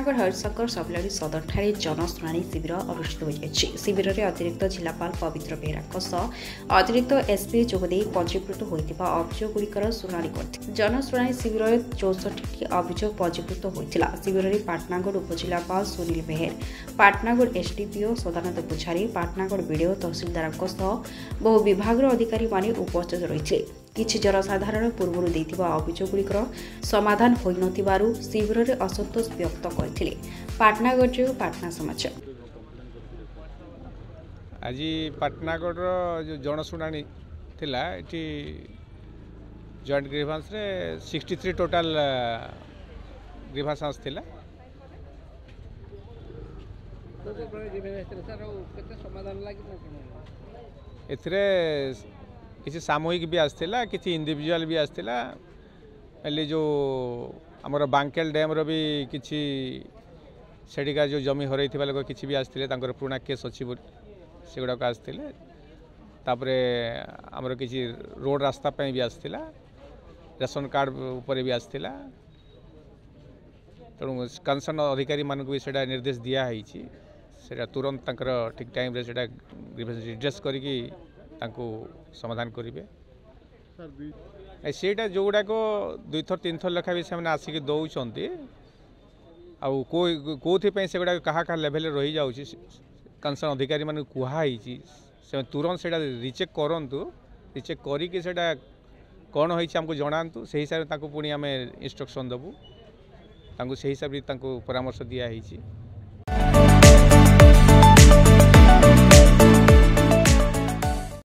पाटनागढ़ हरिशंकर सबलाडी सदर ठारे जनशुणाणी शिविर अनुष्ठित होइछि। शिविर में अतिरिक्त जिलापाल पवित्र बेहेरा अतिरिक्त एसपी जोगदे पंजीकृत होइतिबा अभियोगगुड़िकर शुणाणी करथिले। जनशुणाणी शिविर 64टी अभियोग पंजीकृत होइतिला। शिविर में पाटनागढ़ उपजिलापाल सुनील बेहेर, पाटनागढ़ एसडीपीओ सदानंद पुजारी, पाटनागढ़ बीडीओ तहसीलदार बहु विभाग अधिकारी माने उपस्थित रहिथिले। किछि जनसाधारण पूर्व देथिबा अभियोगगुड़िकर समाधान होई नथिबारु शिविर में असंतोष व्यक्त करथिले। पाटनागढ़ पाटना समाचार। आज पाटनागढ़ जो जनशुणाणी थिला एठी जॉइंट ग्रीवांस रे 63 टोटल ग्रीवांस आसथिला। एथिरे किसी सामूहिक भी आसथिला, किसी इंडिविजुअल भी आसथिला। पहले जो आमर बांकेल डैम रो भी किसी सेडिका जो जमी हरई थिबा लोग किसी भी आसथिले, तांकर पुराना केस अछि से गुडा आसथिले। तापरे आमर किसी रोड रास्ता पे भी आसथिला, रेशन कार्ड ऊपर भी आसथिला। तेणु कंसर्न अधिकारी मानक भी सेटा निर्देश दिया है, सेटा तुरंत तांकर ठीक टाइम रे सेटा रिड्रेस करिकी तांको समाधान करेंगे। सेटा जो गुड़ाक 2 थर 3 थर लेखा भी से आसिक दौरान कौन से गुड़ा क्या लेवल रही जाऊँगी कंसर्न अधिकारी मान कहुई से तुरंत से रिचेक करूँ। रिचेक करके कौन होती आमको जनातु से हिसाब से पुणी आम इंस्ट्रक्शन देवु। से हिसाब से परामर्श दिखाई।